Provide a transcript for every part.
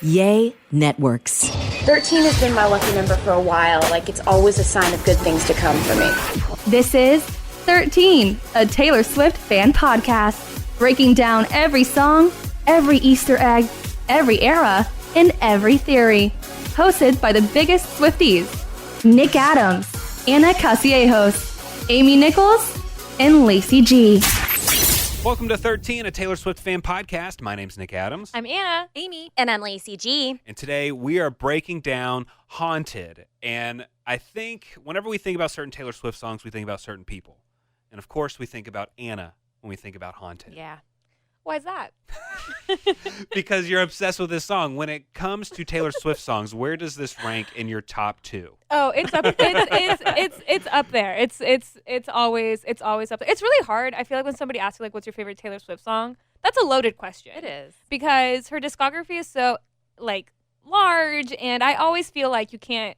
Yay Networks. 13 has been my lucky number for a while. Like, it's always a sign of good things to come for me. This is 13, a Taylor Swift fan podcast, breaking down every song, every Easter egg, every era, and every theory. Hosted by the biggest Swifties, Nick Adams, Anna Casillejos, Amy Nichols, and Lacey G. Welcome to 13, a Taylor Swift fan podcast. My name's Nick Adams. I'm Anna. Amy. And I'm Lacey G. And today we are breaking down Haunted. And I think whenever we think about certain Taylor Swift songs, we think about certain people. And of course, we think about Anna when we think about Haunted. Yeah. Why is that? Because you're obsessed with this song. When it comes to Taylor Swift songs, where does this rank in your top two? Oh, it's up. It's up there. It's always up there. It's really hard. I feel like when somebody asks you like, "What's your favorite Taylor Swift song?" That's a loaded question. It is, because her discography is so like large, and I always feel like you can't.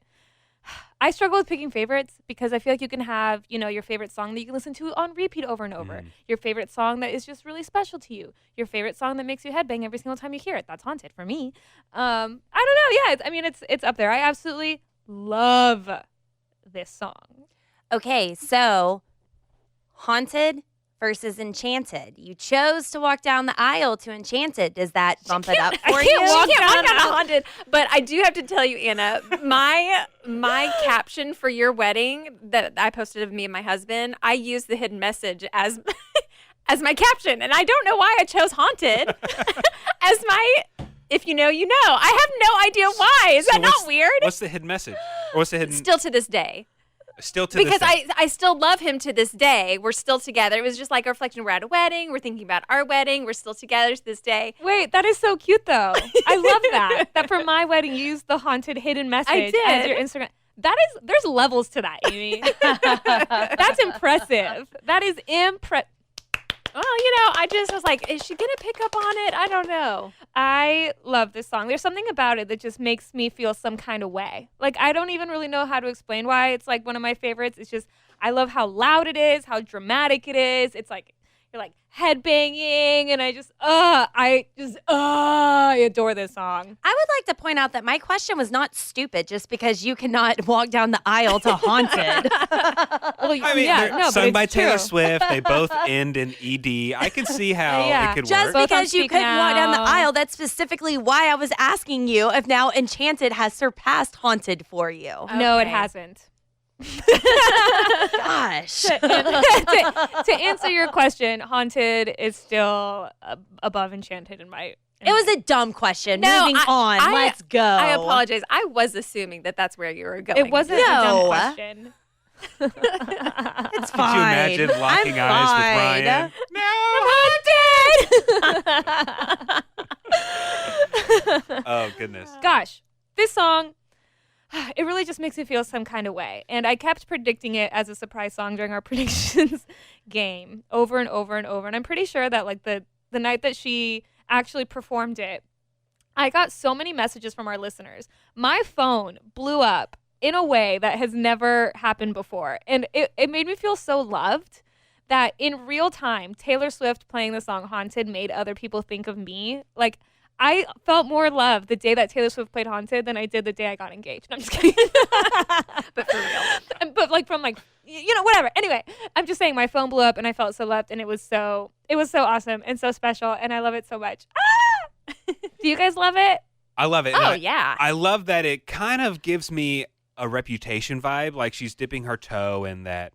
I struggle with picking favorites because I feel like you can have, your favorite song that you can listen to on repeat over and over. Your favorite song that is just really special to you. Your favorite song that makes you headbang every single time you hear it. That's Haunted for me. I don't know. Yeah, it's up there. I absolutely love this song. Okay, so Haunted versus Enchanted. You chose to walk down the aisle to Enchanted. Does that bump it up for you? I can't walk down the Haunted. But I do have to tell you, Anna, my caption for your wedding that I posted of me and my husband, I used the hidden message as as my caption. And I don't know why I chose Haunted as my, if you know, you know. I have no idea why. Is that not weird? What's the hidden message? Or what's the hidden? Still to this day. Still to this day. Because I still love him to this day. We're still together. It was just like a reflection. We're at a wedding. We're thinking about our wedding. We're still together to this day. Wait, that is so cute, though. I love that. That for my wedding, you used the Haunted hidden message as your Instagram. There's levels to that, Amy. That's impressive. That is impressive. Well, I just was like, is she going to pick up on it? I don't know. I love this song. There's something about it that just makes me feel some kind of way. Like, I don't even really know how to explain why it's like one of my favorites. It's just, I love how loud it is, how dramatic it is. It's like, you're like headbanging, and I adore this song. I would like to point out that my question was not stupid just because you cannot walk down the aisle to Haunted. Well, sung by true. Taylor Swift. They both end in ED. I can see how it could Just work. because you couldn't walk down the aisle, that's specifically why I was asking you if now Enchanted has surpassed Haunted for you. No, it hasn't. Gosh. To answer your question, Haunted is still above Enchanted in my. It was a dumb question. No, Moving on. Let's go. I apologize. I was assuming that that's where you were going. It wasn't a dumb question. It's fine. Could you imagine locking eyes with Ryan? I'm haunted. Oh, goodness. Gosh, this song, it really just makes me feel some kind of way. And I kept predicting it as a surprise song during our predictions game over and over and over. And I'm pretty sure that like the night that she actually performed it, I got so many messages from our listeners. My phone blew up in a way that has never happened before. And it made me feel so loved that in real time, Taylor Swift playing the song Haunted made other people think of me. Like, I felt more love the day that Taylor Swift played Haunted than I did the day I got engaged. No, I'm just kidding. But for real. But like from like, whatever. Anyway, I'm just saying my phone blew up and I felt so loved, and it was so awesome and so special, and I love it so much. Ah! Do you guys love it? I love it. Oh, yeah. I love that it kind of gives me a Reputation vibe, like she's dipping her toe in that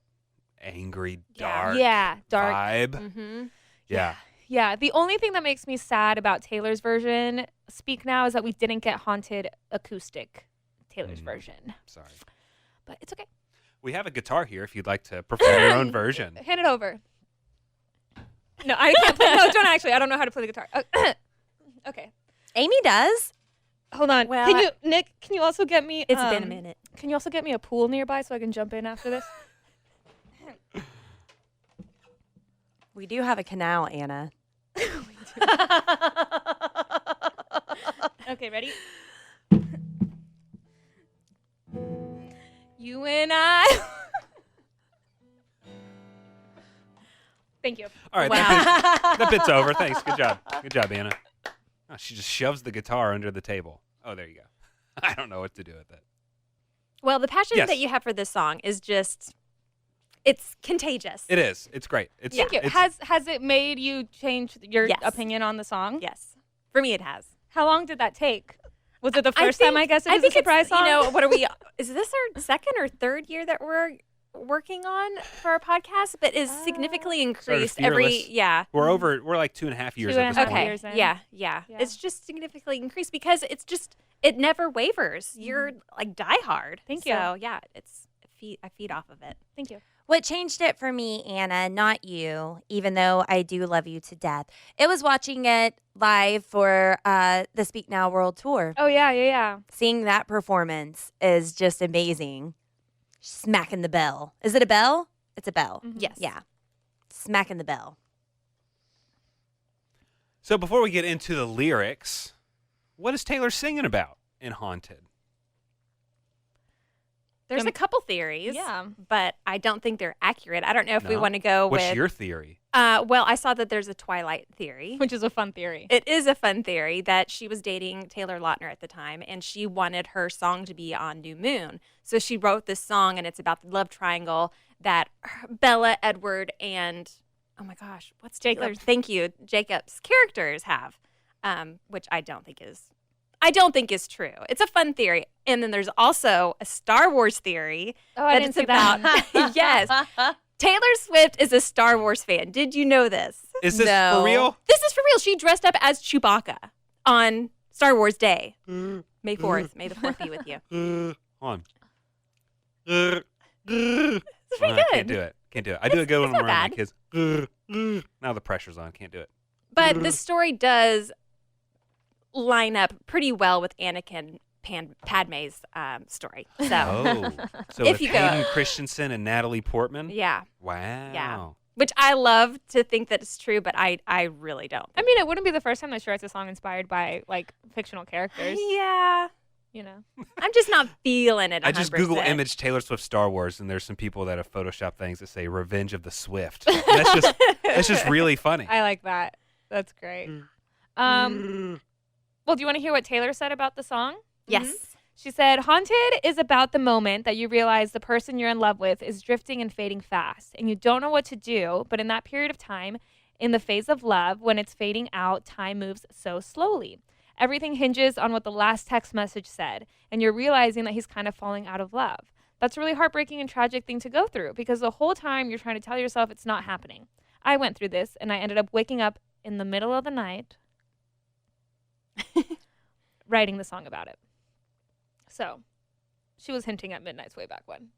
angry, dark vibe. Mm-hmm. Yeah. Yeah, the only thing that makes me sad about Taylor's version, Speak Now, is that we didn't get Haunted acoustic Taylor's version. Sorry. But it's okay. We have a guitar here if you'd like to perform your own version. Hand it over. No, I can't play. No, don't actually. I don't know how to play the guitar. Okay. Amy does. Hold on. Well, Nick, can you also get me... It's been a minute. Can you also get me a pool nearby so I can jump in after this? We do have a canal, Anna. Okay, ready? You and I. Thank you. All right, Wow. that bit's over. Thanks. Good job. Good job, Anna. Oh, she just shoves the guitar under the table. Oh, there you go. I don't know what to do with it. Well, the passion Yes. that you have for this song is it's contagious. It is. It's great. It's, Thank you. it's- Has it made you change your Yes. opinion on the song? Yes. For me, it has. How long did that take? Was it the first time I guessed it was a think surprise it's, song? You know, what are we? Is this our second or third year that we're working on for our podcast? But is significantly increased every. Fearless. Yeah. We're like 2.5 years Two at and this a half point. years in. Yeah. Yeah. It's just significantly increased because it never wavers. You're like diehard. Thank you. So yeah, I feed off of it. Thank you. What changed it for me, Anna, not you, even though I do love you to death, it was watching it live for the Speak Now World Tour. Oh, yeah. Seeing that performance is just amazing. Smacking the bell. Is it a bell? It's a bell. Yes. Yeah. Smacking the bell. So before we get into the lyrics, what is Taylor singing about in Haunted? There's a couple theories. Yeah. But I don't think they're accurate. I don't know if we No? want to go What's with. your theory? Well, I saw that there's a Twilight theory. Which is a fun theory. It is a fun theory that she was dating Taylor Lautner at the time, and she wanted her song to be on New Moon. So she wrote this song, and it's about the love triangle that Bella, Edward, and oh my gosh, what's Jacob. Taylor's? Thank you, Jacob's characters have, which I don't think is true. It's a fun theory, and then there's also a Star Wars theory. Oh, I that didn't it's see that about. one. Yes. Taylor Swift is a Star Wars fan. Did you know this? Is this No. for real? This is for real. She dressed up as Chewbacca on Star Wars Day, May 4th. May the 4th be with you. Hold on. It's pretty I good. can't do it. Can't do it. I do a good one it's when not I'm around my bad. kids. Now the pressure's on. Can't do it. But the story does line up pretty well with Anakin Padme's story. So, Oh. So If with you go- Hayden Christensen and Natalie Portman? yeah. Wow. Which I love to think that it's true, but I really don't. I mean, it wouldn't be the first time that she writes a song inspired by, like, fictional characters. Yeah. You know? I'm just not feeling it 100%. I just Google image Taylor Swift Star Wars, and there's some people that have photoshopped things that say "Revenge of the Swift." And that's just really funny. I like that. That's great. Well, do you want to hear what Taylor said about the song? Yes. She said, "Haunted is about the moment that you realize the person you're in love with is drifting and fading fast, and you don't know what to do, but in that period of time, in the phase of love, when it's fading out, time moves so slowly. Everything hinges on what the last text message said, and you're realizing that he's kind of falling out of love. That's a really heartbreaking and tragic thing to go through, because the whole time you're trying to tell yourself it's not happening. I went through this, and I ended up waking up in the middle of the night writing the song about it." So she was hinting at Midnight's way back when.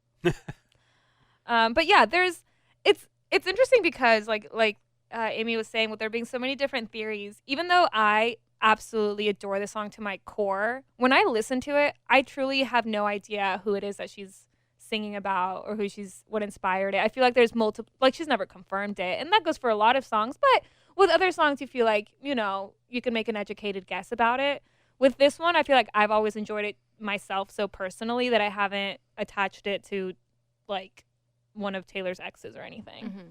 But yeah, it's interesting because like Amy was saying, with there being so many different theories, even though I absolutely adore the song to my core, when I listen to it, I truly have no idea who it is that she's singing about or what inspired it. I feel like there's multiple, like she's never confirmed it, and that goes for a lot of songs, but with other songs you feel like, you know, you can make an educated guess about it. With this one, I feel like I've always enjoyed it myself so personally that I haven't attached it to like one of Taylor's exes or anything. Mm-hmm.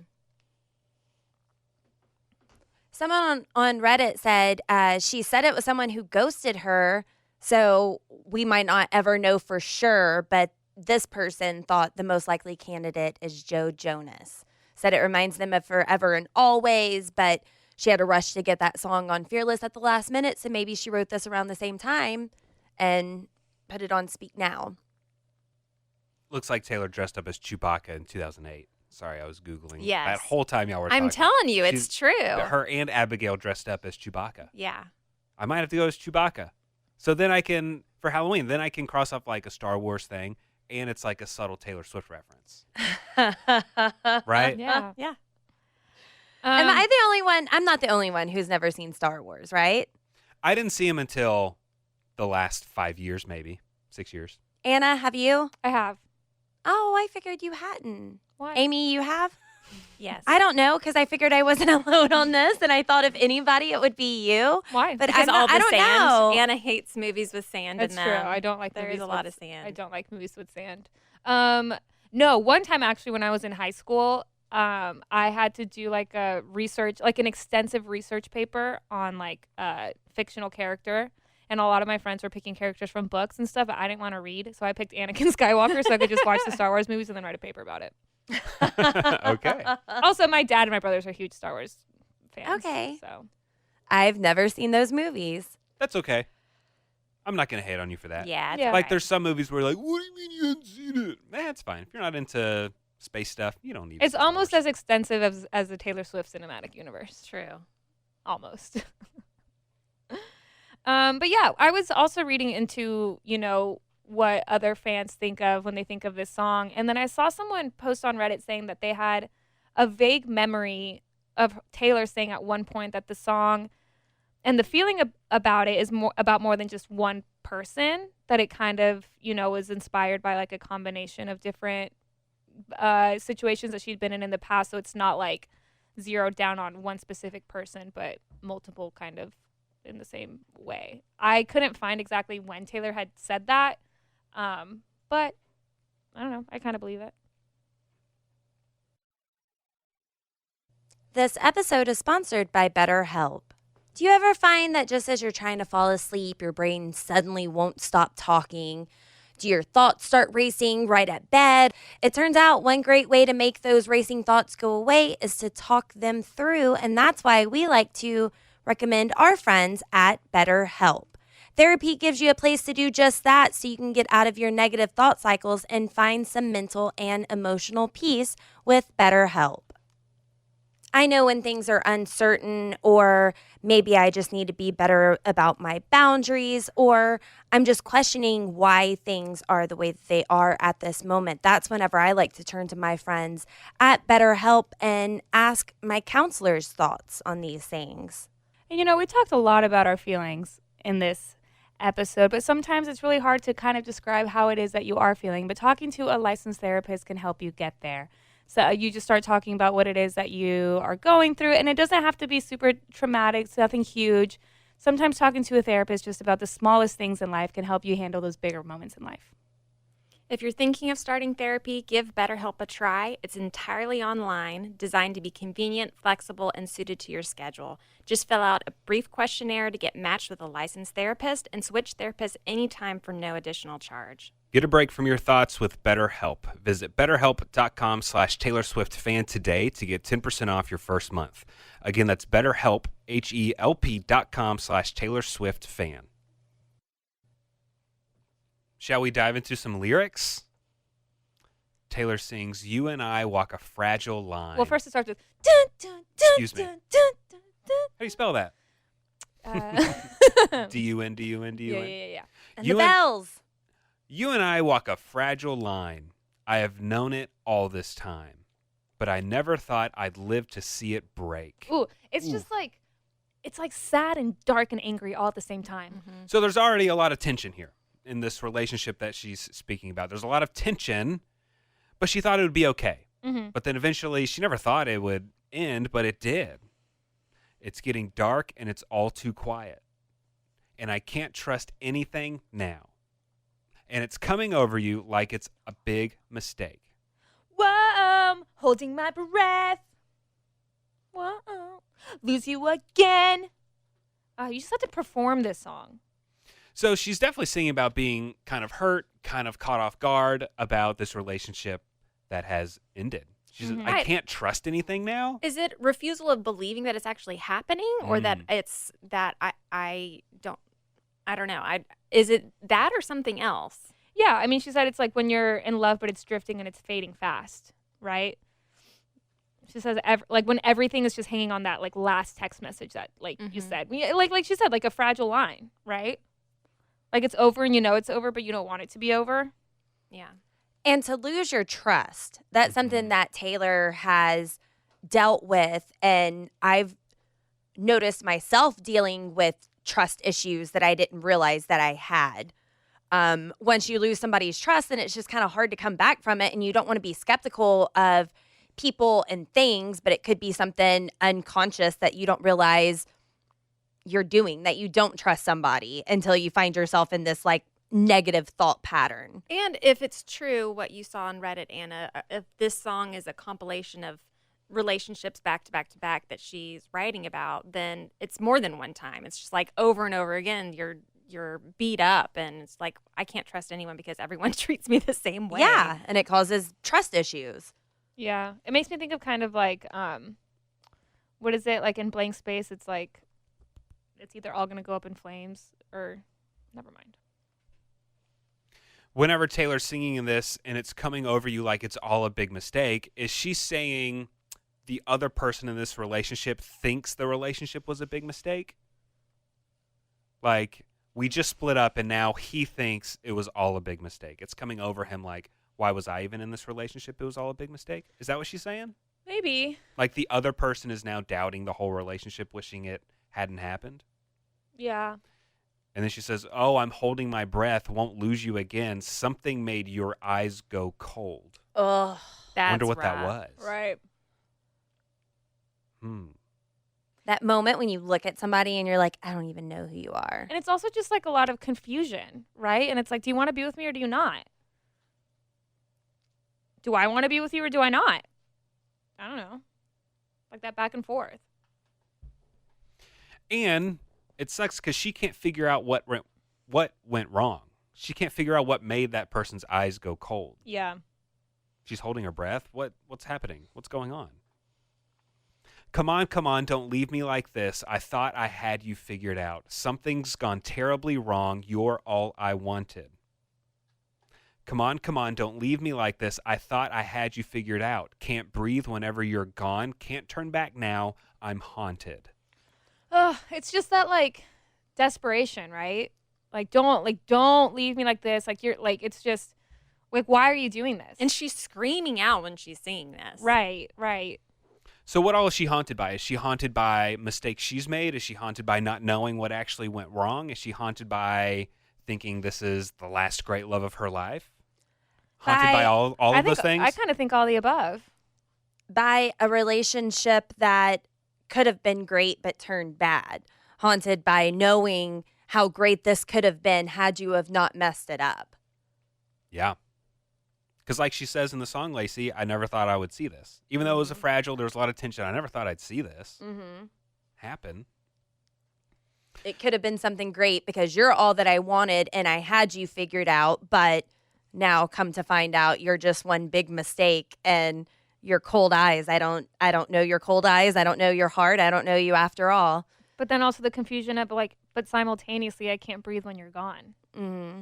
Someone on Reddit said she said it was someone who ghosted her, so we might not ever know for sure, but this person thought the most likely candidate is Joe Jonas. Said it reminds them of Forever and Always, but she had to rush to get that song on Fearless at the last minute, so maybe she wrote this around the same time and put it on Speak Now. Looks like Taylor dressed up as Chewbacca in 2008. Sorry, I was Googling. Yes. That whole time y'all were I'm talking. telling you, it's She's- true. Her and Abigail dressed up as Chewbacca. Yeah. I might have to go as Chewbacca. So then I can, for Halloween, then I can cross off like a Star Wars thing, and it's like a subtle Taylor Swift reference. Right? Yeah. Yeah. Am I the only one? I'm not the only one who's never seen Star Wars, right? I didn't see him until the last 5 years, maybe 6 years. Anna, have you? I have. Oh, I figured you hadn't. Why? Amy, you have? Yes. I don't know, because I figured I wasn't alone on this, and I thought if anybody, it would be you. Why? But because I'm all not, the I don't sand. know. Anna hates movies with sand That's in true. them. I don't like There movies is a lot with- of sand. I don't like movies with sand. No, one time actually when I was in high school, I had to do like a research, like an extensive research paper on like a fictional character. And a lot of my friends were picking characters from books and stuff, but I didn't want to read. So I picked Anakin Skywalker so I could just watch the Star Wars movies and then write a paper about it. Okay. Also, my dad and my brothers are huge Star Wars fans. Okay. So I've never seen those movies. That's okay. I'm not going to hate on you for that. Yeah. It's Yeah. Like, okay. there's some movies where you're like, what do you mean you haven't seen it? That's fine. If you're not into space stuff, you don't need it's Star almost Wars. as extensive as the Taylor Swift cinematic universe. True. Almost. But yeah, I was also reading into, what other fans think of when they think of this song. And then I saw someone post on Reddit saying that they had a vague memory of Taylor saying at one point that the song and the feeling about it is more than just one person, that it kind of, was inspired by like a combination of different situations that she'd been in the past. So it's not like zeroed down on one specific person, but multiple kind of in the same way. I couldn't find exactly when Taylor had said that, but I don't know. I kind of believe it. This episode is sponsored by BetterHelp. Do you ever find that just as you're trying to fall asleep, your brain suddenly won't stop talking? Do your thoughts start racing right at bed? It turns out one great way to make those racing thoughts go away is to talk them through, and that's why we like to recommend our friends at BetterHelp. Therapy gives you a place to do just that, so you can get out of your negative thought cycles and find some mental and emotional peace with BetterHelp. I know when things are uncertain, or maybe I just need to be better about my boundaries, or I'm just questioning why things are the way that they are at this moment. That's whenever I like to turn to my friends at BetterHelp and ask my counselor's thoughts on these things. And we talked a lot about our feelings in this episode, but sometimes it's really hard to kind of describe how it is that you are feeling. But talking to a licensed therapist can help you get there. So you just start talking about what it is that you are going through, and it doesn't have to be super traumatic. It's nothing huge. Sometimes talking to a therapist just about the smallest things in life can help you handle those bigger moments in life. If you're thinking of starting therapy, give BetterHelp a try. It's entirely online, designed to be convenient, flexible, and suited to your schedule. Just fill out a brief questionnaire to get matched with a licensed therapist and switch therapists anytime for no additional charge. Get a break from your thoughts with BetterHelp. Visit BetterHelp.com/Taylor Swift fan today to get 10% off your first month. Again, that's BetterHelp, HELP.com/Taylor Swift fan. Shall we dive into some lyrics? Taylor sings, "You and I walk a fragile line." Well, first it starts with dun, dun, dun, Excuse me. dun, dun, dun, How do you spell that? dun. D-U-N-D-U-N-D-U-N. Yeah. And You the and- bells. You and I walk a fragile line. I have known it all this time, but I never thought I'd live to see it break. Ooh, it's just like, it's like sad and dark and angry all at the same time. So there's already a lot of tension here in this relationship that she's speaking about. There's a lot of tension, but she thought it would be okay. Mm-hmm. But then eventually she never thought it would end, but it did. It's getting dark and it's all too quiet. And I can't trust anything now. And it's coming over you like it's a big mistake. Whoa, I'm holding my breath. Whoa, lose you again. You just have to perform this song. So she's definitely singing about being kind of hurt, kind of caught off guard about this relationship that has ended. She says, I Right. can't trust anything now. Is it refusal of believing that it's actually happening, or that it's that I don't know. Is it that or something else? Yeah, I mean, she said it's like when you're in love, but it's drifting and it's fading fast, right? She says, like when everything is just hanging on that like last text message that, like you said, like she said, like a fragile line, right? Like it's over and you know it's over, but you don't want it to be over. Yeah. And to lose your trust, that's something that Taylor has dealt with. And I've noticed myself dealing with trust issues that I didn't realize that I had. Once you lose somebody's trust, then it's just kind of hard to come back from it. And you don't want to be skeptical of people and things, but it could be something unconscious that you don't realize you're doing, that you don't trust somebody until you find yourself in this like negative thought pattern. And if it's true what you saw on Reddit, Anna, if this song is a compilation of relationships back to back to back that she's writing about, then it's more than one time. It's just like over and over again, you're beat up, and it's like, I can't trust anyone because everyone treats me the same way. Yeah, and it causes trust issues. Yeah. It makes me think of kind of like, what is it? Like in Blank Space, it's like, it's either all going to go up in flames or never mind. Whenever Taylor's singing in this and it's coming over you like it's all a big mistake, is she saying the other person in this relationship thinks the relationship was a big mistake? Like, we just split up and now he thinks it was all a big mistake. It's coming over him like, why was I even in this relationship? It was all a big mistake. Is that what she's saying? Maybe. Like the other person is now doubting the whole relationship, wishing it hadn't happened? Yeah. And then she says, oh, I'm holding my breath, won't lose you again. Something made your eyes go cold. Ugh. I wonder That's what that rough. was. Right. That moment when you look at somebody and you're like, I don't even know who you are. And it's also just like a lot of confusion, right? And it's like, do you want to be with me or do you not? Do I want to be with you or do I not? I don't know. Like that back and forth. And it sucks because she can't figure out what went wrong. She can't figure out what made that person's eyes go cold. Yeah. She's holding her breath. What's happening? What's going on? Come on, don't leave me like this. I thought I had you figured out. Something's gone terribly wrong. You're all I wanted. Come on, don't leave me like this. I thought I had you figured out. Can't breathe whenever you're gone. Can't turn back now. I'm haunted. It's just that like desperation, right? Like don't leave me like this. Like you're like, it's just like, why are you doing this? And she's screaming out when she's singing this. Right. So what all is she haunted by? Is she haunted by mistakes she's made? Is she haunted by not knowing what actually went wrong? Is she haunted by thinking this is the last great love of her life? Haunted by all of those things? I kind of think all the above. By a relationship that could have been great but turned bad. Haunted by knowing how great this could have been had you have not messed it up. Yeah. Because like she says in the song, Lacey, I never thought I would see this. Even though it was a fragile, there was a lot of tension. I never thought I'd see this happen. It could have been something great because you're all that I wanted and I had you figured out, but now come to find out you're just one big mistake and your cold eyes. I don't know your cold eyes. I don't know your heart. I don't know you after all. But then also the confusion of like, but simultaneously I can't breathe when you're gone. Mm-hmm.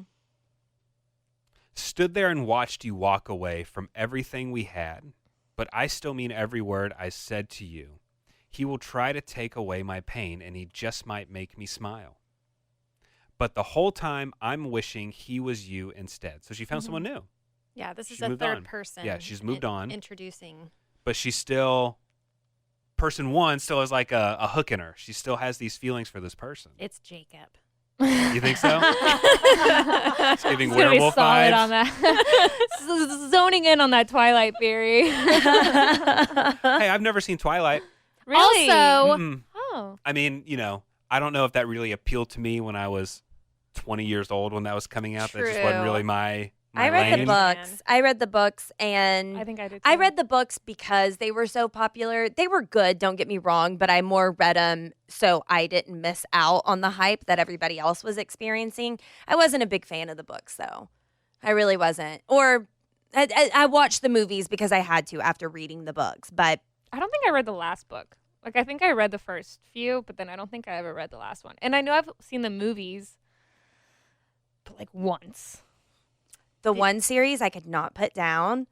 Stood there and watched you walk away from everything we had, but I still mean every word I said to you. He will try to take away my pain, and he just might make me smile. But the whole time, I'm wishing he was you instead. So she found someone new. Yeah, this is She a moved third on. person. Yeah, she's moved on. Introducing. But she's still, person one still has like a hook in her. She still has these feelings for this person. It's Jacob. You think so? It's giving It's gonna be werewolf solid vibes. on that. Zoning in on that Twilight theory. Hey, I've never seen Twilight. Really? Also, Mm. Oh. I mean, I don't know if that really appealed to me when I was 20 years old when that was coming out. That just wasn't True. really my I read the lane. books. I read the books and I think I did. I too. read the books because they were so popular. They were good, don't get me wrong, but I more read them so I didn't miss out on the hype that everybody else was experiencing. I wasn't a big fan of the books, though. I really wasn't. Or I watched the movies because I had to after reading the books, but I don't think I read the last book. Like, I think I read the first few, but then I don't think I ever read the last one. And I know I've seen the movies, but like once. the one series I could not put down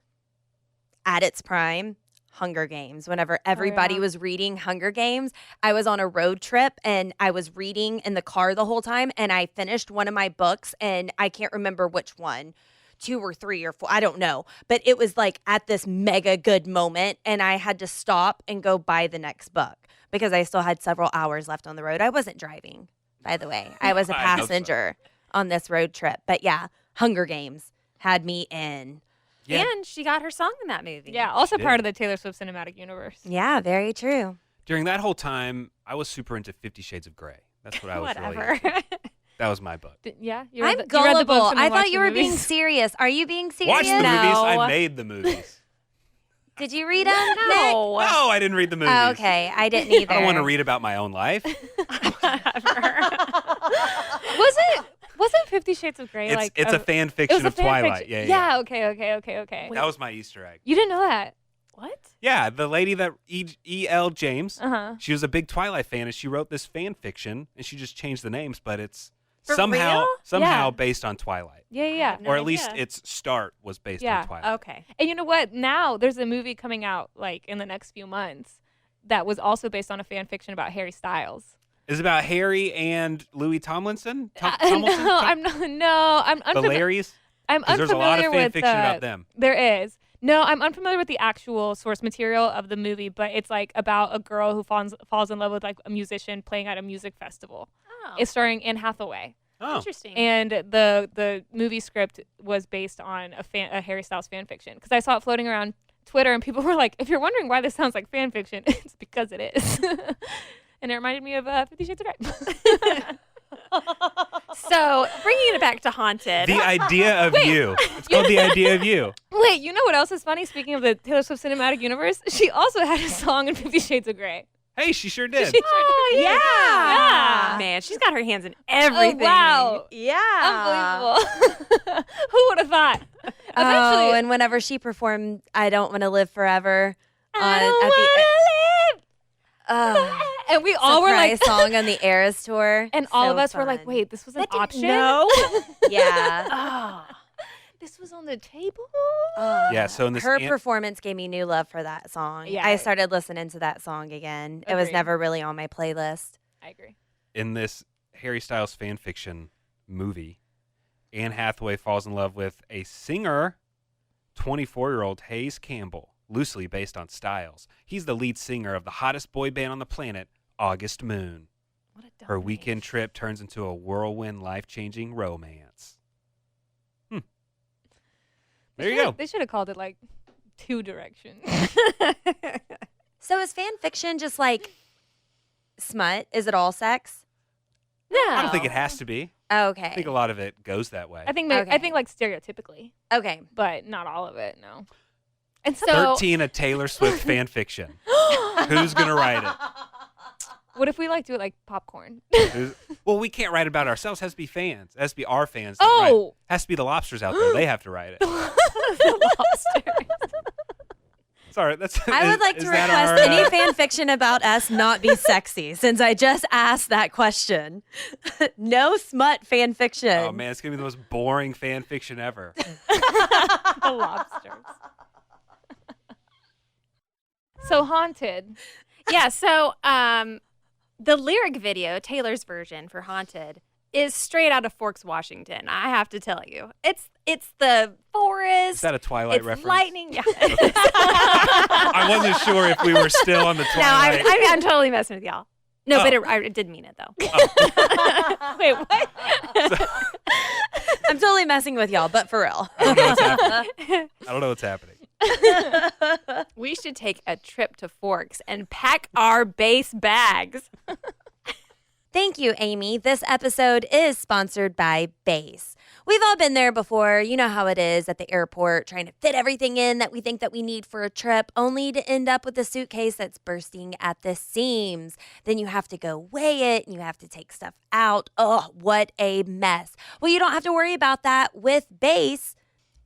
at its prime, Hunger Games. Whenever everybody yeah. was reading Hunger Games, I was on a road trip and I was reading in the car the whole time, and I finished one of my books, and I can't remember which one. 2 or 3 or 4, I don't know. But it was like at this mega good moment, and I had to stop and go buy the next book because I still had several hours left on the road. I wasn't driving, by the way. I was a I hope so. passenger on this road trip. But yeah, Hunger Games had me in. Yeah. And she got her song in that movie. Yeah, also She part did. of the Taylor Swift cinematic universe. Yeah, very true. During that whole time, I was super into 50 Shades of Grey. That's what I was Whatever. really into. That was my book. Yeah, you I'm read the, you read the gullible. books and I then thought watched you the were being movies. serious. Are you being serious? Watch the movies. No. I made the movies. Did you read them? No. No, I didn't read the movies. Oh, okay, I didn't either. I don't want to read about my own life. I didn't either. I don't want to read about my own life. Wasn't 50 Shades of Grey It's a fan it was fiction a of fan Twilight. fiction. Yeah. Okay. That was my Easter egg. You didn't know that? What? Yeah, the lady that E.L. James, Uh-huh. she was a big Twilight fan, and she wrote this fan fiction, and she just changed the names, but it's For somehow real? Yeah. based on Twilight. Yeah. No Or at least idea. its start was based Yeah. on Twilight. Okay. And you know what? Now there's a movie coming out like in the next few months that was also based on a fan fiction about Harry Styles. Is it about Harry and Louis Tomlinson? No, I'm not. No, I'm The unfamiliar. Larrys? I'm 'Cause there's a unfamiliar lot of fan with fiction about them. There is. No, I'm unfamiliar with the actual source material of the movie, but it's like about a girl who falls in love with like a musician playing at a music festival. Oh. It's starring Anne Hathaway, Oh. Interesting. and the movie script was based on a Harry Styles fan fiction. Because I saw it floating around Twitter, and people were like, "If you're wondering why this sounds like fan fiction, it's because it is." And it reminded me of 50 Shades of Grey. So, bringing it back to Haunted. The idea of you. It's called The Idea of You. Wait, you know what else is funny? Speaking of the Taylor Swift cinematic universe, she also had a song in 50 Shades of Grey. Hey, she sure did. yeah. Man, she's got her hands in everything. Oh, wow. Yeah. Unbelievable. Who would have thought? Oh, and whenever she performed "I Don't Want to Live Forever" And we all were like, song on the Eras tour, and all So of us were like, fun. wait, this was an option? No. Yeah. Oh. This was on the table? Yeah, so in this her performance gave me new love for that song. Yeah. I started listening to that song again. It was Agreed. never really on my playlist. I agree. in this Harry Styles fan fiction movie, Anne Hathaway falls in love with a singer, 24-year-old Hayes Campbell, loosely based on Styles. He's the lead singer of the hottest boy band on the planet, August Moon. What a Her weekend trip turns into a whirlwind, life-changing romance. There you go. They should have called it like Two Direction. So is fan fiction just like smut? Is it all sex? No. I don't think it has to be. Okay. I think a lot of it goes that way. I think Okay. like stereotypically, Okay. but not all of it. No. And so, 13 a Taylor Swift fan fiction. Who's going to write it? what if we like do it like popcorn? Well, we can't write about ourselves. It has to be fans. It has to be our fans. that write it. Oh. Has to be the lobsters out there. They have to write it. Sorry, that's. I would like to request any fan fiction about us not be sexy, since I just asked that question. No smut fan fiction. Oh man, it's gonna be the most boring fan fiction ever. The lobsters. So Haunted. Yeah, so the lyric video, Taylor's version for Haunted, is straight out of Forks, Washington. I have to tell you. It's the forest. Is that a Twilight it's reference? lightning. Yeah. I wasn't sure if we were still on the No, Twilight. I'm totally messing with y'all. No, Oh. but I did mean it though. Wait, what? I'm totally messing with y'all, but for real. I don't know what's happening. I don't know what's happening. We should take a trip to Forks and pack our base bags. Thank you, Amy. This episode is sponsored by Base. We've all been there before. You know how it is at the airport, trying to fit everything in that we think that we need for a trip, only to end up with a suitcase that's bursting at the seams. Then you have to go weigh it, and you have to take stuff out. Oh, what a mess. Well, you don't have to worry about that with Base.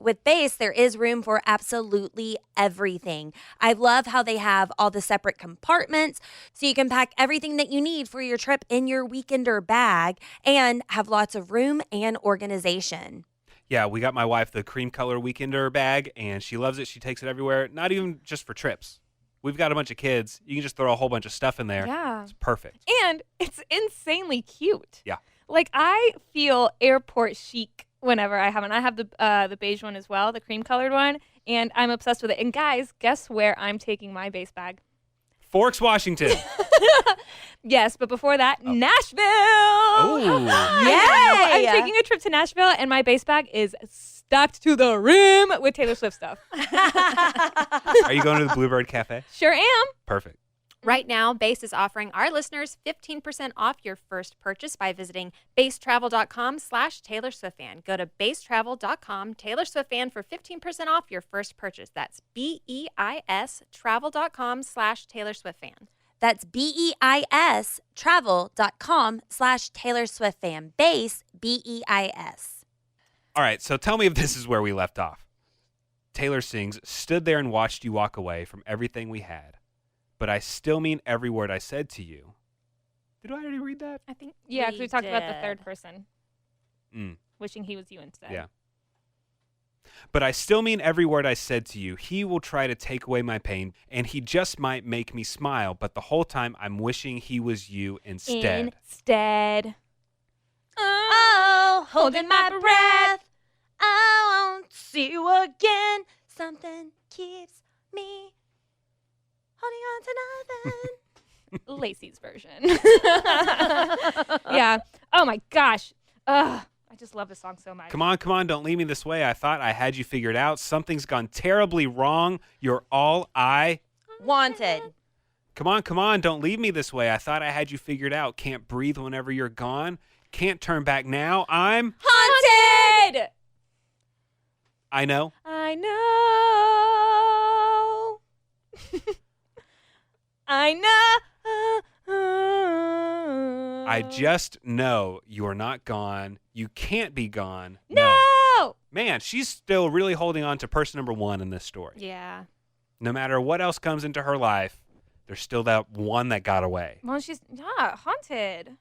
With Base, there is room for absolutely everything. I love how they have all the separate compartments so you can pack everything that you need for your trip in your weekender bag and have lots of room and organization. Yeah, we got my wife the cream color weekender bag, and she loves it. She takes it everywhere, not even just for trips. We've got a bunch of kids. You can just throw a whole bunch of stuff in there. Yeah. It's perfect. And it's insanely cute. Yeah. Like I feel airport chic whenever I have one. I have the beige one as well, the cream colored one, and I'm obsessed with it. And guys, guess where I'm taking my base bag? Forks, Washington. Yes, but before that, Nashville. Oh. I'm taking a trip to Nashville, and my base bag is stacked to the rim with Taylor Swift stuff. Are you going to the Bluebird Cafe? Sure am. Perfect. Right now, Base is offering our listeners 15% off your first purchase by visiting basetravel.com/Taylor Swift fan. Go to basetravel.com, Taylor Swift fan for 15% off your first purchase. That's BEIS travel.com/Taylor Swift fan. That's BEIS travel.com/Taylor Swift fan. Base, BEIS. All right, so tell me if this is where we left off. Taylor sings, stood there and watched you walk away from everything we had, but I still mean every word I said to you. Did I already read that? I think Yeah, because we talked about the did. third person Mm, wishing he was you instead. yeah. But I still mean every word I said to you. He will try to take away my pain, and he just might make me smile, but the whole time I'm wishing he was you instead. Instead. Oh, holding my breath. I won't see you again. Something keeps me holding on to nothing. Lacey's version. Yeah. Oh my gosh. Ugh. I just love this song so much. Come on, don't leave me this way. I thought I had you figured out. Something's gone terribly wrong. You're all I... Wanted. Come on, don't leave me this way. I thought I had you figured out. Can't breathe whenever you're gone. Can't turn back now. I'm... Haunted! I know. I know. I know. I just know you're not gone. You can't be gone. No! Man, she's still really holding on to person number one in this story. Yeah. No matter what else comes into her life, there's still that one that got away. Well, she's haunted.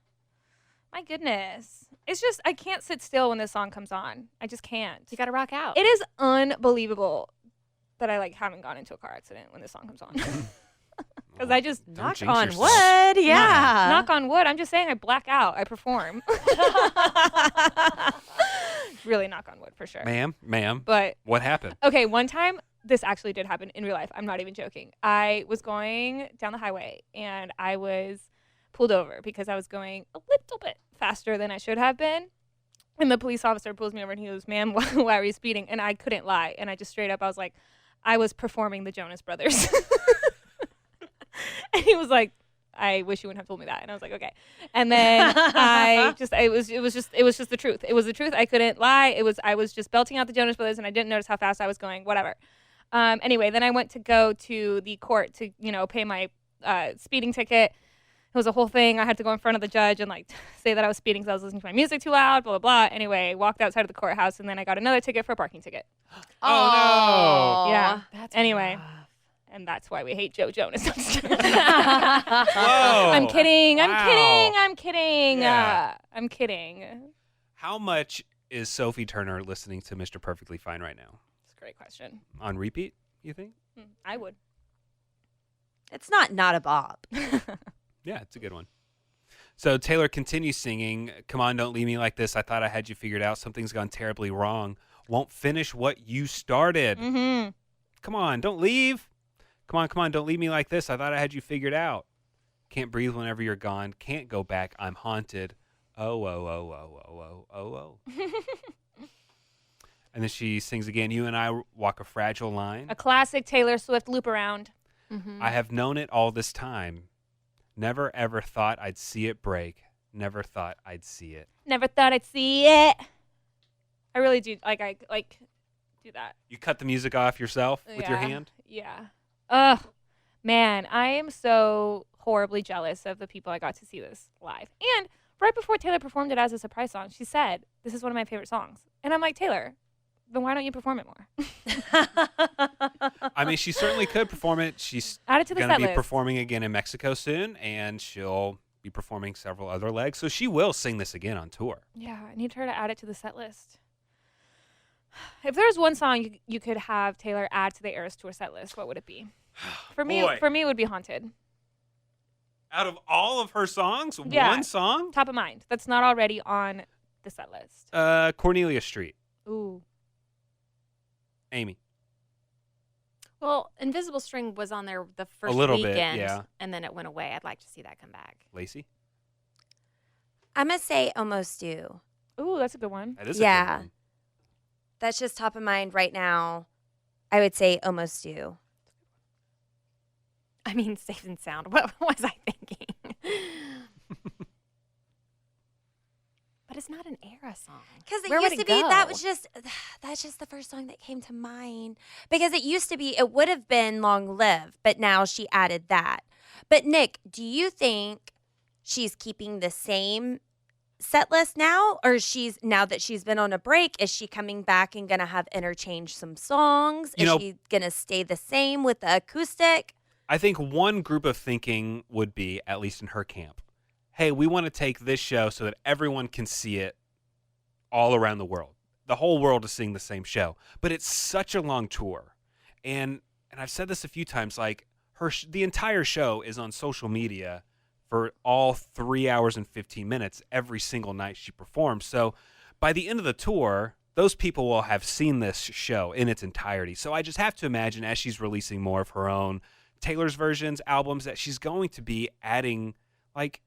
My goodness. It's just, I can't sit still when this song comes on. I just can't. You got to rock out. It is unbelievable that I haven't gone into a car accident when this song comes on. Because I just Don't jinx yourself. Yeah. knock on wood. I'm just saying I black out. I perform. Really knock on wood for sure. Ma'am, But what happened? okay, one time this actually did happen in real life. I'm not even joking. I was going down the highway and I was pulled over because I was going a little bit faster than I should have been. And the police officer pulls me over and he goes, "Ma'am, why were you speeding?" And I couldn't lie. And I just straight up, I was like, "I was performing the Jonas Brothers." And he was like, "I wish you wouldn't have told me that." And I was like, "Okay." And then it was just the truth. It was the truth. I couldn't lie. I was just belting out the Jonas Brothers and I didn't notice how fast I was going, whatever. Anyway, then I went to go to the court to, pay my speeding ticket. It was a whole thing. I had to go in front of the judge and say that I was speeding because I was listening to my music too loud, blah, blah, blah. Anyway, walked outside of the courthouse and then I got another ticket for a parking ticket. Oh, Yeah. That's Anyway. rough. And that's why we hate Joe Jonas. I'm just kidding. Whoa. I'm kidding. I'm Wow. kidding. I'm kidding. Yeah. I'm kidding. How much is Sophie Turner listening to Mr. Perfectly Fine right now? It's a great question. On repeat, you think? I would. It's not a bop. Yeah, it's a good one. So Taylor continues singing, "Come on, don't leave me like this. I thought I had you figured out. Something's gone terribly wrong. Won't finish what you started. Mm-hmm. Come on, don't leave. Come on, don't leave me like this. I thought I had you figured out. Can't breathe whenever you're gone. Can't go back. I'm haunted. Oh, oh, oh, oh, oh, oh, oh, oh." And then she sings again, "You and I walk a fragile line. A classic Taylor Swift loop around. Mm-hmm. I have known it all this time. Never ever thought I'd see it break. Never thought I'd see it." Never thought I'd see it. I really do. I do that. You cut the music off yourself with your Yeah. hand? Yeah. Ugh. Man, I am so horribly jealous of the people I got to see this live. And right before Taylor performed it as a surprise song, she said, "This is one of my favorite songs." And I'm like, "Taylor, then why don't you perform it more?" I mean, she certainly could perform it. She's Add it to the going to set be list. performing again in Mexico soon, and she'll be performing several other legs. So she will sing this again on tour. Yeah, I need her to add it to the set list. If there's one song you could have Taylor add to the Eras Tour set list, what would it be? For me, Boy. it would be "Haunted." Out of all of her songs, Yeah. one song? Top of mind. That's not already on the set list. Cornelia Street. Ooh. Amy. Well, Invisible String was on there the first little bit, weekend, yeah. and then it went away. I'd like to see that come back. Lacey? I'm going to say Almost Do. Ooh, that's a good one. That is a Yeah. good one. That's just top of mind right now. I would say Almost Do. I mean, safe and sound. What was I thinking? But it's not an era song. Because it Where would used to it be, go? that's just the first song that came to mind. Because it used to be, it would have been Long Live, but now she added that. But Nick, do you think she's keeping the same set list now? Or now that she's been on a break, is she coming back and going to have interchange some songs? Is she going to stay the same with the acoustic? I think one group of thinking would be, at least in her camp, hey, we want to take this show so that everyone can see it all around the world. The whole world is seeing the same show. But it's such a long tour. And I've said this a few times, like the entire show is on social media for all 3 hours and 15 minutes every single night she performs. So by the end of the tour, those people will have seen this show in its entirety. So I just have to imagine as she's releasing more of her own Taylor's versions, albums, that she's going to be adding, like,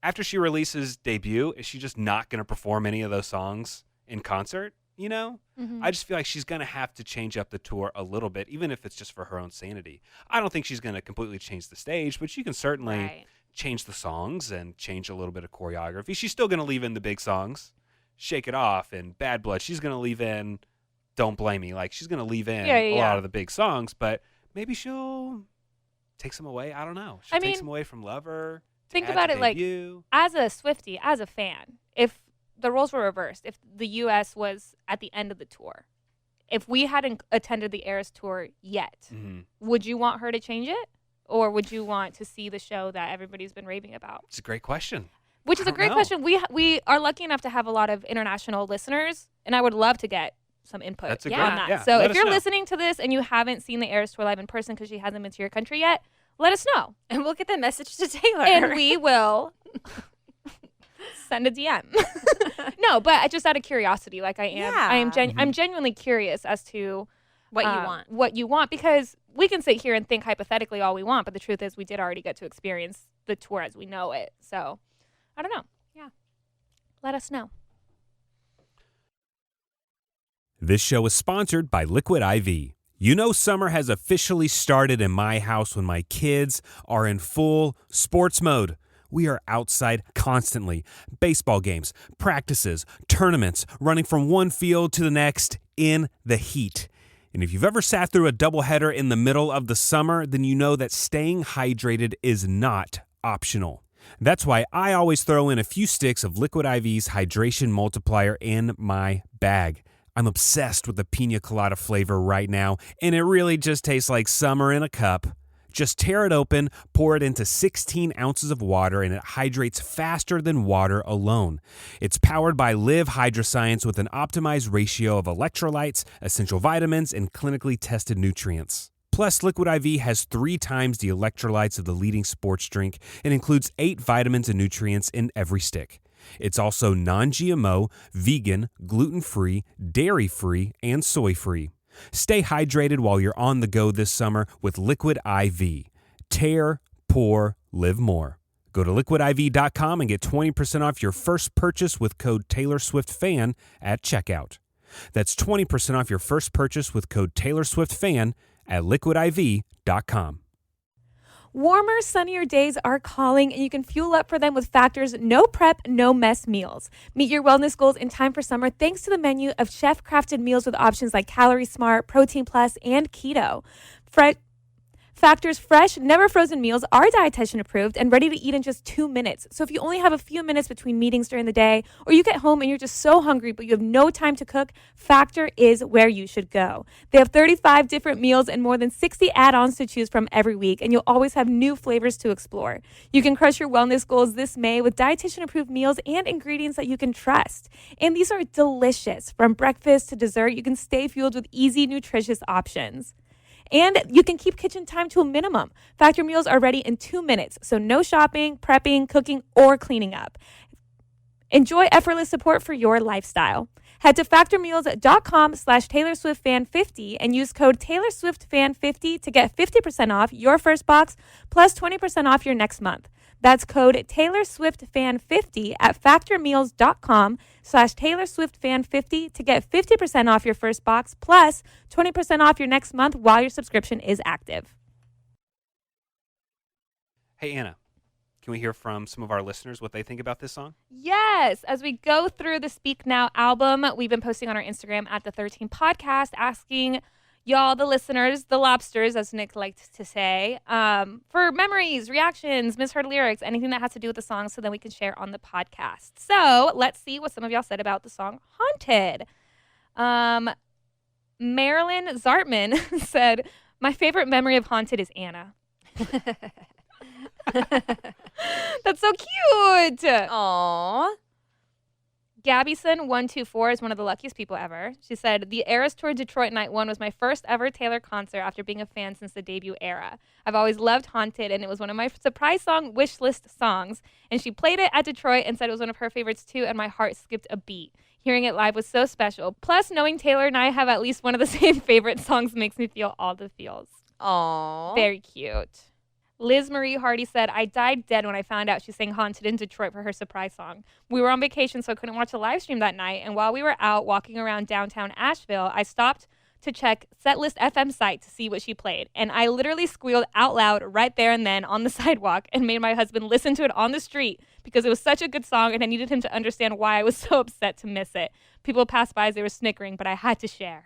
after she releases Debut, is she just not going to perform any of those songs in concert? You know? Mm-hmm. I just feel like she's going to have to change up the tour a little bit, even if it's just for her own sanity. I don't think she's going to completely change the stage, but she can certainly change the songs and change a little bit of choreography. She's still going to leave in the big songs, Shake It Off and Bad Blood. She's going to leave in Don't Blame Me. Like, she's going to leave in a lot of the big songs, but maybe she'll take some away. I don't know. She'll take some away from Lover. Think about it Debut. like, as a Swiftie, as a fan, if the roles were reversed, if the U.S. was at the end of the tour, if we hadn't attended the Eras tour yet, would you want her to change it? Or would you want to see the show that everybody's been raving about? It's a great question. Which is a great question. We are lucky enough to have a lot of international listeners, and I would love to get some input That's a on great, that. yeah, So let if us you're know. listening to this and you haven't seen the Eras tour live in person because she hasn't been to your country yet, let us know. And we'll get the message to Taylor. And we will send a DM. No, but just out of curiosity, like I am, I'm genuinely curious as to what you want. What you want, because we can sit here and think hypothetically all we want, but the truth is we did already get to experience the tour as we know it. So I don't know. Yeah. Let us know. This show is sponsored by Liquid IV. You know, summer has officially started in my house when my kids are in full sports mode. We are outside constantly. Baseball games, practices, tournaments, running from one field to the next in the heat. And if you've ever sat through a doubleheader in the middle of the summer, then you know that staying hydrated is not optional. That's why I always throw in a few sticks of Liquid IV's hydration multiplier in my bag. I'm obsessed with the pina colada flavor right now, and it really just tastes like summer in a cup. Just tear it open, pour it into 16 ounces of water, and it hydrates faster than water alone. It's powered by Live Hydroscience with an optimized ratio of electrolytes, essential vitamins, and clinically tested nutrients. Plus, Liquid IV has 3 times the electrolytes of the leading sports drink and includes 8 vitamins and nutrients in every stick. It's also non-GMO, vegan, gluten-free, dairy-free, and soy-free. Stay hydrated while you're on the go this summer with Liquid IV. Tear, pour, live more. Go to liquidiv.com and get 20% off your first purchase with code TaylorSwiftFan at checkout. That's 20% off your first purchase with code TaylorSwiftFan at liquidiv.com. Warmer, sunnier days are calling, and you can fuel up for them with Factor's no prep, no mess meals. Meet your wellness goals in time for summer thanks to the menu of chef-crafted meals with options like Calorie Smart, Protein Plus, and Keto. Factor's fresh, never frozen meals are dietitian approved and ready to eat in just 2 minutes. So if you only have a few minutes between meetings during the day, or you get home and you're just so hungry but you have no time to cook, Factor is where you should go. They have 35 different meals and more than 60 add-ons to choose from every week, and you'll always have new flavors to explore. You can crush your wellness goals this May with dietitian approved meals and ingredients that you can trust. And these are delicious. From breakfast to dessert, you can stay fueled with easy, nutritious options. And you can keep kitchen time to a minimum. Factor meals are ready in 2 minutes, so no shopping, prepping, cooking, or cleaning up. Enjoy effortless support for your lifestyle. Head to factormeals.com/TaylorSwiftFan50 and use code TaylorSwiftFan50 to get 50% off your first box plus 20% off your next month. That's code TaylorSwiftFan50 at factormeals.com/TaylorSwiftFan50 to get 50% off your first box plus 20% off your next month while your subscription is active. Hey, Anna, can we hear from some of our listeners what they think about this song? Yes. As we go through the Speak Now album, we've been posting on our Instagram at the 13 Podcast, asking y'all, the listeners, the lobsters, as Nick liked to say, for memories, reactions, misheard lyrics, anything that has to do with the song so then we can share on the podcast. So let's see what some of y'all said about the song Haunted. Marilyn Zartman said, my favorite memory of Haunted is Anna. That's so cute. Aww. Gabbyson124 is one of the luckiest people ever. She said, the Eras Tour Detroit Night 1 was my first ever Taylor concert after being a fan since the debut era. I've always loved Haunted, and it was one of my surprise song wish list songs. And she played it at Detroit and said it was one of her favorites too, and my heart skipped a beat. Hearing it live was so special. Plus, knowing Taylor and I have at least one of the same favorite songs makes me feel all the feels. Aww. Very cute. Liz Marie Hardy said, I died dead when I found out she sang Haunted in Detroit for her surprise song. We were on vacation, so I couldn't watch the live stream that night. And while we were out walking around downtown Asheville, I stopped to check Setlist FM site to see what she played. And I literally squealed out loud right there and then on the sidewalk and made my husband listen to it on the street because it was such a good song and I needed him to understand why I was so upset to miss it. People passed by as they were snickering, but I had to share.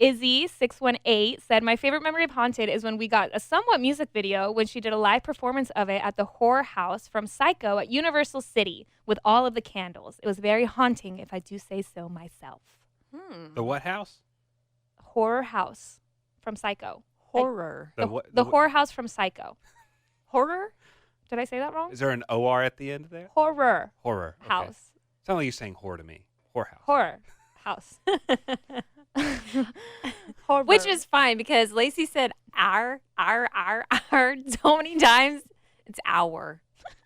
Izzy618 said, my favorite memory of Haunted is when we got a somewhat music video when she did a live performance of it at the Horror House from Psycho at Universal City with all of the candles. It was very haunting, if I do say so myself. The what house? Horror House from Psycho. Horror. The Horror House from Psycho. Horror? Did I say that wrong? Is there an OR at the end there? Horror Horror. Okay. House. Sound like you're saying whore to me. Whorehouse. Horror House. Horror. Which is fine because Lacey said R so many times. It's hour.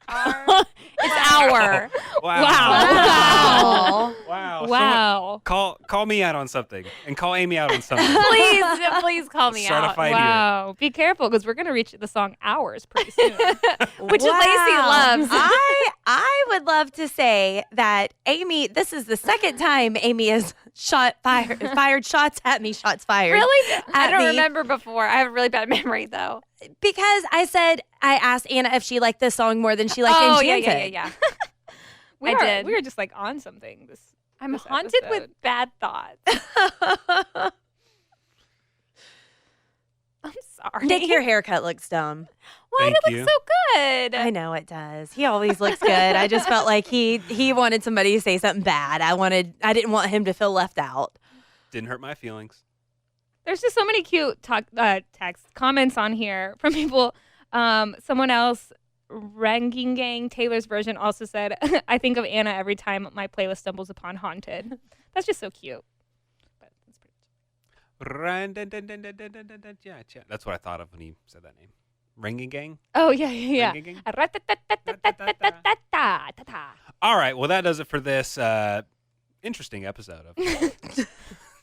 It's hour. Wow. Wow. Wow. Call me out on something and call Amy out on something. Please call me out. Certified Wow. Be careful because we're going to reach the song Hours pretty soon. Which Lacey loves. I would love to say that Amy, this is the second time Amy has fired shots at me, shots fired. Really? I At don't me. remember before. I have a really bad memory though. Because I asked Anna if she liked this song more than she liked Oh Enchanted. yeah. we I are, did. We were just like on something. I'm this haunted episode. with bad thoughts. I'm sorry. Nick, your haircut looks dumb. Why Thank did it you. look so good? I know it does. He always looks good. I just felt like he wanted somebody to say something bad. I didn't want him to feel left out. Didn't hurt my feelings. There's just so many cute text comments on here from people. Someone else, Ranking Gang, Taylor's version, also said, I think of Anna every time my playlist stumbles upon Haunted. That's just so cute. But that's pretty Yeah, that's what I thought of when he said that name. Ringing Gang? Oh, yeah. Ringing Gang? All right, well, that does it for this interesting episode of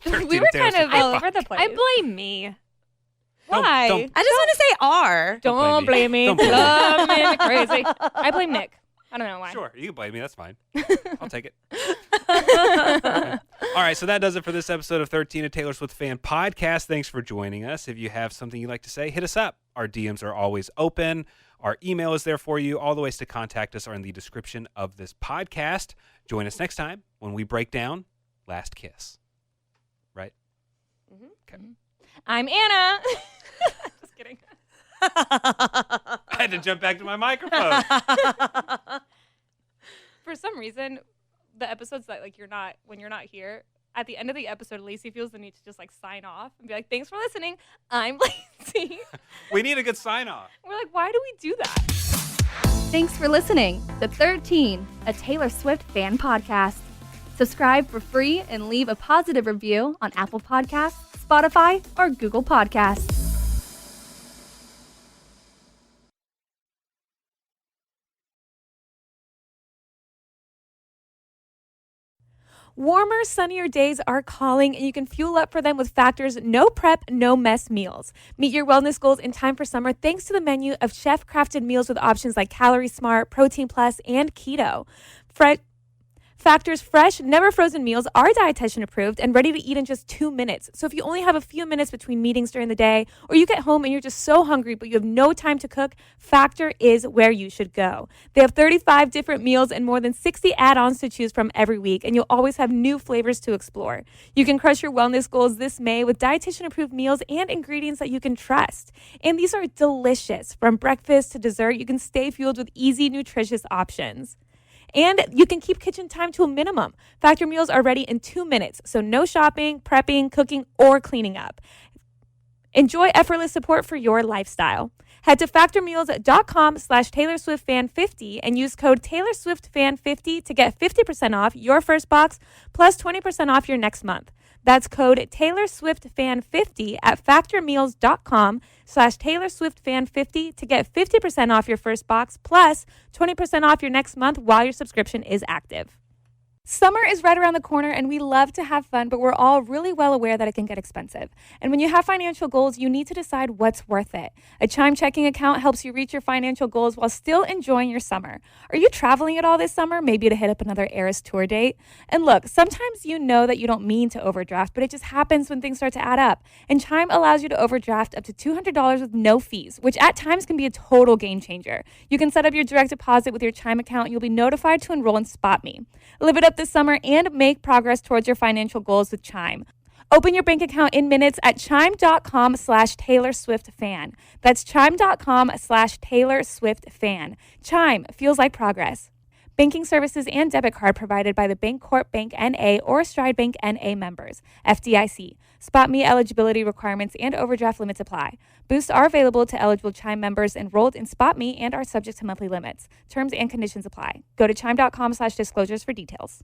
We were kind of all over the place. I blame me. Why? Don't- I just want to say R. Don't blame me. Don't blame me. Love me crazy. I blame Nick. I don't know why. Sure, you can blame me. That's fine. I'll take it. All right, so that does it for this episode of 13 of Taylor Swift Fan Podcast. Thanks for joining us. If you have something you'd like to say, hit us up. Our DMs are always open. Our email is there for you. All the ways to contact us are in the description of this podcast. Join us next time when we break down Last Kiss. Right? Okay. I'm Anna. Just kidding. I had to jump back to my microphone. For some reason, the episodes that when you're not here, at the end of the episode, Lacey feels the need to just like sign off and be like, thanks for listening. I'm Lacey. We need a good sign off. We're like, why do we do that? Thanks for listening to 13, a Taylor Swift fan podcast. Subscribe for free and leave a positive review on Apple Podcasts, Spotify, or Google Podcasts. Warmer, sunnier days are calling, and you can fuel up for them with Factor's no prep, no mess meals. Meet your wellness goals in time for summer thanks to the menu of chef-crafted meals with options like Calorie Smart, Protein Plus, and Keto. Factor's fresh, never frozen meals are dietitian approved and ready to eat in just 2 minutes. So if you only have a few minutes between meetings during the day, or you get home and you're just so hungry but you have no time to cook, Factor is where you should go. They have 35 different meals and more than 60 add-ons to choose from every week, and you'll always have new flavors to explore. You can crush your wellness goals this May with dietitian approved meals and ingredients that you can trust. And these are delicious. From breakfast to dessert, you can stay fueled with easy, nutritious options. And you can keep kitchen time to a minimum. Factor meals are ready in 2 minutes, so no shopping, prepping, cooking, or cleaning up. Enjoy effortless support for your lifestyle. Head to factormeals.com/TaylorSwiftFan50 and use code TaylorSwiftFan50 to get 50% off your first box plus 20% off your next month. That's code TaylorSwiftFan50 at factormeals.com/TaylorSwiftFan50 to get 50% off your first box plus 20% off your next month while your subscription is active. Summer is right around the corner and we love to have fun, but we're all really well aware that it can get expensive. And when you have financial goals, you need to decide what's worth it. A Chime checking account helps you reach your financial goals while still enjoying your summer. Are you traveling at all this summer? Maybe to hit up another Eras tour date? And look, sometimes you know that you don't mean to overdraft, but it just happens when things start to add up. And Chime allows you to overdraft up to $200 with no fees, which at times can be a total game changer. You can set up your direct deposit with your Chime account and you'll be notified to enroll in SpotMe. Live it up this summer and make progress towards your financial goals with Chime. Open your bank account in minutes at chime.com/TaylorSwiftFan. That's chime.com/TaylorSwiftFan. Chime feels like progress. Banking services and debit card provided by the Bancorp Bank N.A. or Stride Bank N.A. members. FDIC. SpotMe eligibility requirements and overdraft limits apply. Boosts are available to eligible Chime members enrolled in SpotMe and are subject to monthly limits. Terms and conditions apply. Go to chime.com/disclosures for details.